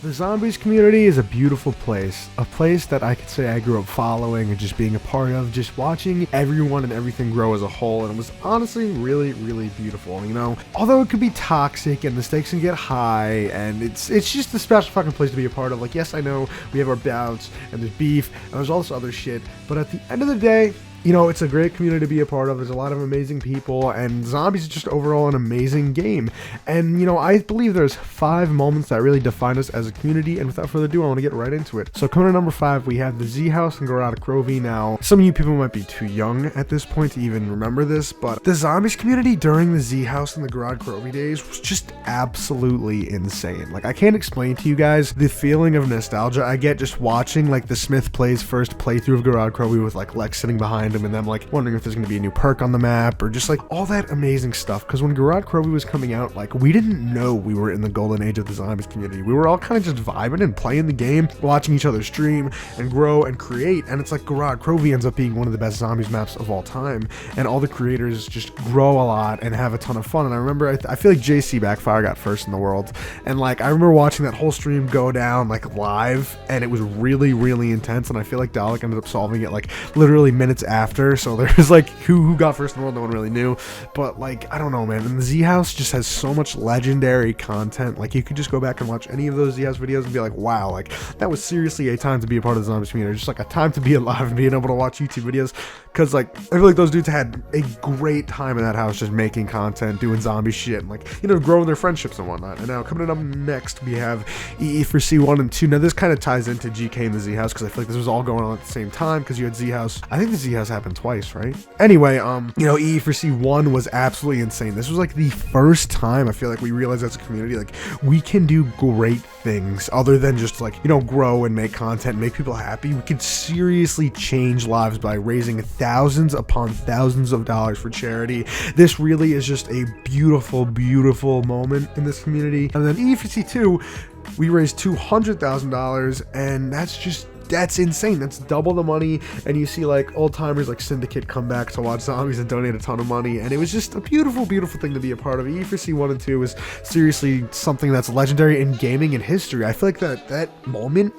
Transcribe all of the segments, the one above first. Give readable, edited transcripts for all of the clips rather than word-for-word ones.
The zombies community is a beautiful place, a place that I could say I grew up following and just being a part of, just watching everyone and everything grow as a whole, and it was honestly really, really beautiful, you know? Although it could be toxic and the stakes can get high, and it's just a special fucking place to be a part of. Like, yes, I know we have our bouts, and there's beef, and there's all this other shit, but at the end of the day, you know, it's a great community to be a part of. There's a lot of amazing people, and Zombies is just overall an amazing game. And, you know, I believe there's 5 moments that really define us as a community, and without further ado, I want to get right into it. So coming to number 5, we have the Z House in Garada. Now, some of you people might be too young at this point to even remember this, but the Zombies community during the Z House and the Garada days was just absolutely insane. Like, I can't explain to you guys the feeling of nostalgia I get just watching, like, the Smith Plays first playthrough of Garada with, like, Lex sitting behind him and them like wondering if there's going to be a new perk on the map or just like all that amazing stuff. Because when Garada was coming out, like, we didn't know we were in the golden age of the Zombies community. We were all kind of just vibing and playing the game, watching each other stream and grow and create, and it's like Garada ends up being one of the best Zombies maps of all time, and all the creators just grow a lot and have a ton of fun. And I remember I feel like JC Backfire got first in the world, and like I remember watching that whole stream go down like live, and it was really, really intense. And I feel like Dalek ended up solving it like literally minutes after, so there's like who got first in the world, no one really knew. But like, I don't know, man, and the Z House just has so much legendary content. Like, you could just go back and watch any of those Z House videos and be like, wow, like that was seriously a time to be a part of the Zombies community, just like a time to be alive and being able to watch YouTube videos. Because like I feel like those dudes had a great time in that house just making content, doing zombie shit, and like, you know, growing their friendships and whatnot. And now coming up next, we have EE for C1 and 2. Now this kind of ties into GK and the Z House, because I feel like this was all going on at the same time, because you had Z House, I think the Z House happened twice, right? Anyway, you know, EE for C1 was absolutely insane. This was like the first time I feel like we realized as a community, like, we can do great things other than just like, you know, grow and make content and make people happy. We could seriously change lives by raising thousands upon thousands of dollars for charity. This really is just a beautiful, beautiful moment in this community. And then EFC2, we raised $200,000, and that's insane. That's double the money. And you see like old timers like Syndicate come back to watch Zombies and donate a ton of money, and it was just a beautiful, beautiful thing to be a part of. E for C1 and 2 is seriously something that's legendary in gaming and history. I feel like that moment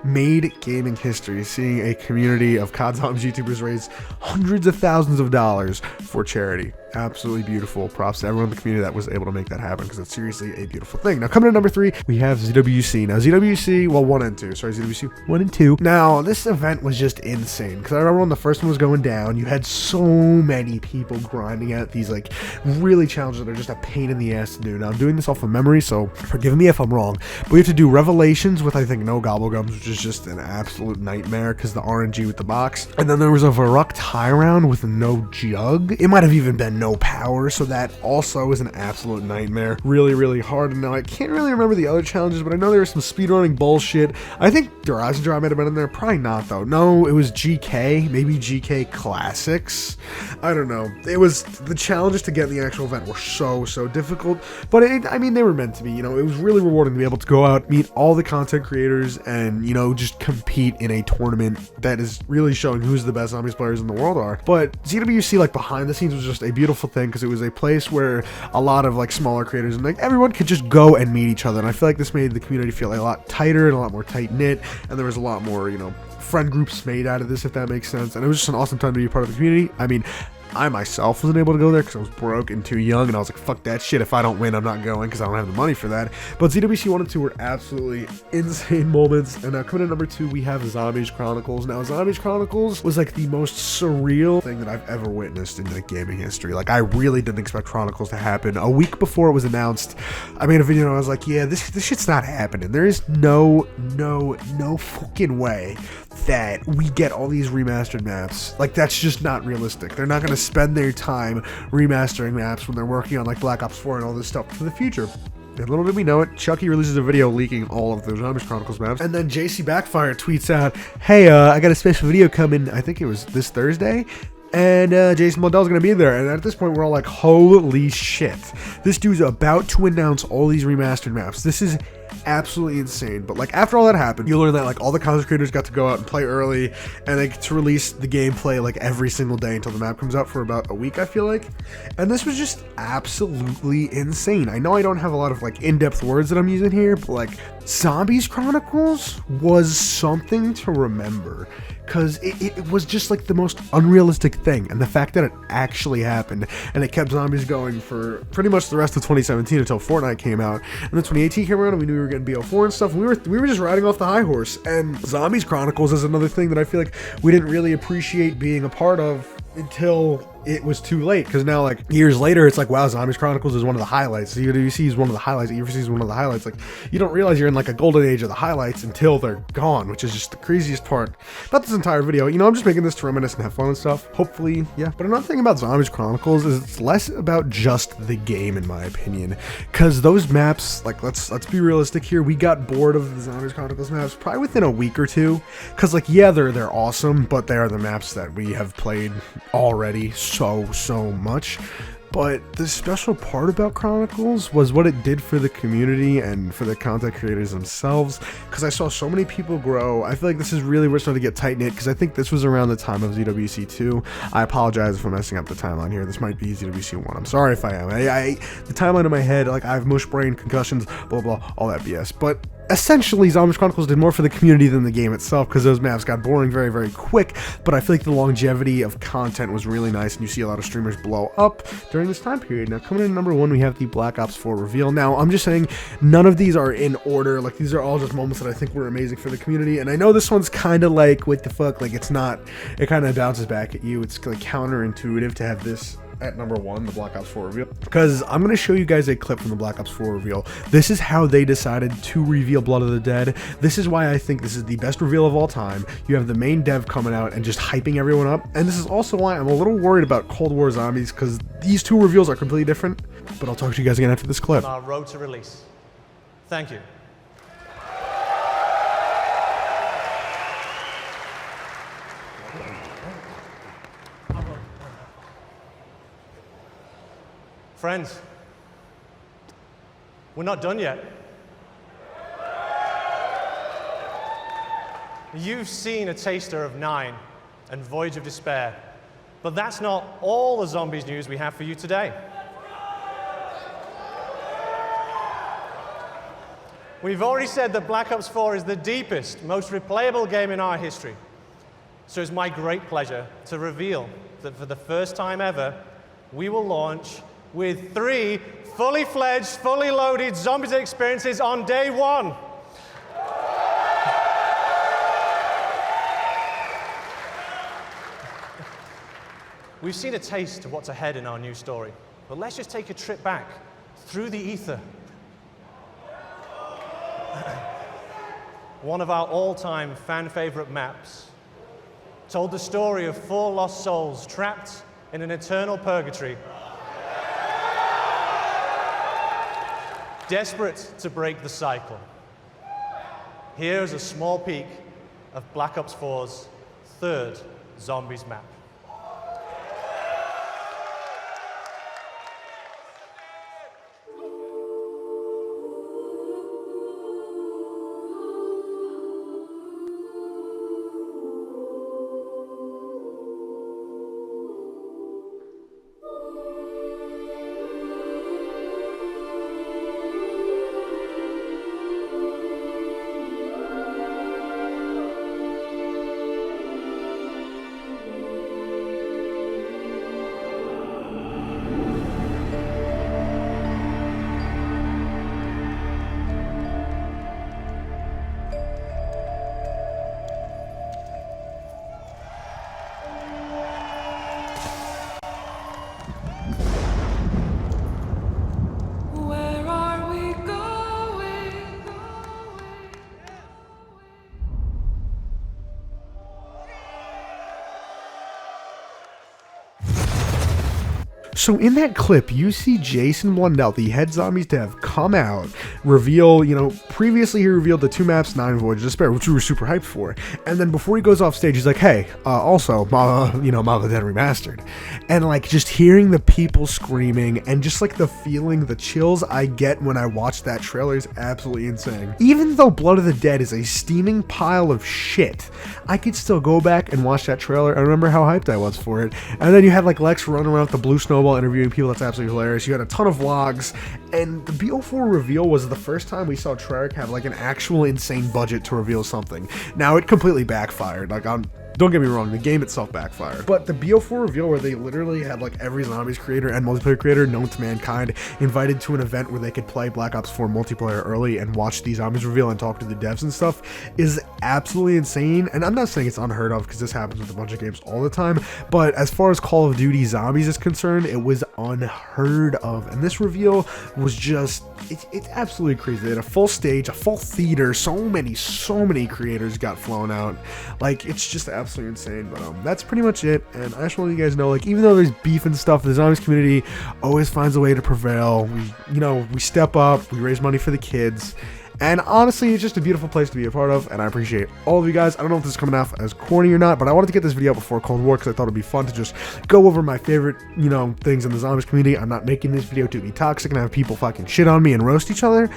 made gaming history, seeing a community of COD Zombies YouTubers raise hundreds of thousands of dollars for charity. Absolutely beautiful. Props to everyone in the community that was able to make that happen, because it's seriously a beautiful thing. Now coming to number 3, we have ZWC. Now ZWC, well, 1 and 2, sorry, ZWC 1 and 2. Now this event was just insane, because I remember when the first one was going down, you had so many people grinding out these like really challenges that are just a pain in the ass to do. Now I'm doing this off of memory, so forgive me if I'm wrong, but we have to do Revelations with, I think, no Gobblegums, which is just an absolute nightmare because the RNG with the box. And then there was a Varuk tie round with no jug. It might have even been no power, so that also is an absolute nightmare. Really, really hard. And now I can't really remember the other challenges, but I know there was some speedrunning bullshit. I think Horizon Drive might have been in there. Probably not, though. No, it was GK. Maybe GK Classics. I don't know. It was, the challenges to get in the actual event were so difficult, but I mean, they were meant to be. You know, it was really rewarding to be able to go out, meet all the content creators, and, you know, just compete in a tournament that is really showing who's the best Zombies players in the world are. But ZWC, like, behind the scenes was just a beautiful thing, because it was a place where a lot of like smaller creators and like everyone could just go and meet each other, and I feel like this made the community feel a lot tighter and a lot more tight knit, and there was a lot more, you know, friend groups made out of this, if that makes sense. And it was just an awesome time to be a part of the community. I mean, I myself wasn't able to go there because I was broke and too young, and I was like, fuck that shit. If I don't win, I'm not going, because I don't have the money for that. But ZWC 1 and 2 were absolutely insane moments. And now coming to number 2, we have Zombies Chronicles. Now, Zombies Chronicles was like the most surreal thing that I've ever witnessed in like gaming history. Like, I really didn't expect Chronicles to happen. A week before it was announced, I made a video and I was like, yeah, this shit's not happening. There is no fucking way that we get all these remastered maps. Like, that's just not realistic. They're not going to spend their time remastering maps when they're working on like Black Ops 4 and all this stuff for the future. And little did we know it, Chucky releases a video leaking all of those Zombies Chronicles maps, and then JC Backfire tweets out, hey, I got a special video coming, I think it was this Thursday, and Jason Modell's gonna be there. And at this point, we're all like, holy shit, this dude's about to announce all these remastered maps. This is absolutely insane. But like after all that happened, you learn that like all the content creators got to go out and play early, and they get to release the gameplay like every single day until the map comes out for about a week, I feel like. And this was just absolutely insane. I know I don't have a lot of like in-depth words that I'm using here, but like Zombies Chronicles was something to remember, because it was just like the most unrealistic thing, and the fact that it actually happened, and it kept zombies going for pretty much the rest of 2017 until Fortnite came out, and then 2018 came around and we knew we were getting Bo4 and stuff, and we were just riding off the high horse. And Zombies Chronicles is another thing that I feel like we didn't really appreciate being a part of until it was too late, because now like years later it's like, wow, Zombies Chronicles is one of the highlights, UWC is one of the highlights, EFC is one of the highlights. Like, you don't realize you're in like a golden age of the highlights until they're gone, which is just the craziest part about this entire video. You know, I'm just making this to reminisce and have fun and stuff, hopefully. Yeah, but another thing about Zombies Chronicles is it's less about just the game, in my opinion, because those maps, like, let's be realistic here, we got bored of the Zombies Chronicles maps probably within a week or two, because like, yeah, they're awesome, but they are the maps that we have played already so much. But the special part about Chronicles was what it did for the community and for the content creators themselves, because I saw so many people grow. I feel like this is really where it's starting to get tight-knit, because I think this was around the time of ZWC 2. I apologize if I'm messing up the timeline here. This might be ZWC 1. I'm sorry if I am. The timeline in my head, like, I have mush brain, concussions, blah blah, all that BS. But essentially, Zombies Chronicles did more for the community than the game itself, because those maps got boring very quick, but I feel like the longevity of content was really nice, and you see a lot of streamers blow up during this time period. Now, coming in number 1, we have the Black Ops 4 Reveal. Now, I'm just saying, none of these are in order. Like, these are all just moments that I think were amazing for the community, and I know this one's kind of like, what the fuck, like, it's not, it kind of bounces back at you. It's like counterintuitive to have this at number 1, the Black Ops 4 reveal, because I'm going to show you guys a clip from the Black Ops 4 reveal. This is how they decided to reveal Blood of the Dead. This is why I think this is the best reveal of all time. You have the main dev coming out and just hyping everyone up, and this is also why I'm a little worried about Cold War Zombies, because these two reveals are completely different. But I'll talk to you guys again after this clip. On our road to release. Thank you. Friends, we're not done yet. You've seen a taster of 9 and Voyage of Despair, but that's not all the zombies news we have for you today. We've already said that Black Ops 4 is the deepest, most replayable game in our history. So it's my great pleasure to reveal that for the first time ever, we will launch with 3 fully fledged, fully loaded Zombies experiences on day 1. We've seen a taste of what's ahead in our new story, but let's just take a trip back through the ether. One of our all-time fan-favorite maps told the story of 4 lost souls trapped in an eternal purgatory, desperate to break the cycle. Here's a small peek of Black Ops 4's 3rd Zombies map. So in that clip, you see Jason Blundell, the head zombies dev, come out, reveal, previously he revealed the 2 maps, 9 Voyage of Despair, which we were super hyped for. And then before he goes off stage, he's like, hey, also, Maw of the Dead Remastered. And like just hearing the people screaming and just like the feeling, the chills I get when I watch that trailer is absolutely insane. Even though Blood of the Dead is a steaming pile of shit, I could still go back and watch that trailer and remember how hyped I was for it. And then you had like Lex running around with the blue snowball interviewing people. That's absolutely hilarious. You had a ton of vlogs, and the Bo4 Reveal was the first time we saw Treyarch have like an actual insane budget to reveal something. Now it completely backfired. Like don't get me wrong, the game itself backfired. But the Bo4 Reveal, where they literally had like every Zombies creator and multiplayer creator known to mankind invited to an event where they could play Black Ops 4 multiplayer early and watch the Zombies reveal and talk to the devs and stuff, is absolutely insane. And I'm not saying it's unheard of, because this happens with a bunch of games all the time, but as far as Call of Duty Zombies is concerned, it was unheard of. And this reveal was just, it's absolutely crazy. They had a full stage, a full theater, so many creators got flown out. Like, it's just absolutely insane. But that's pretty much it. And I just want you guys to know, like, even though there's beef and stuff, the Zombies community always finds a way to prevail. We step up, we raise money for the kids, and honestly, it's just a beautiful place to be a part of, and I appreciate all of you guys. I don't know if this is coming off as corny or not, but I wanted to get this video out before Cold War because I thought it'd be fun to just go over my favorite, things in the Zombies community. I'm not making this video to be toxic and have people fucking shit on me and roast each other.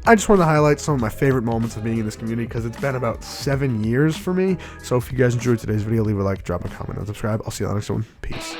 I just wanted to highlight some of my favorite moments of being in this community, because it's been about 7 years for me. So if you guys enjoyed today's video, leave a like, drop a comment, and subscribe. I'll see you on the next one. Peace.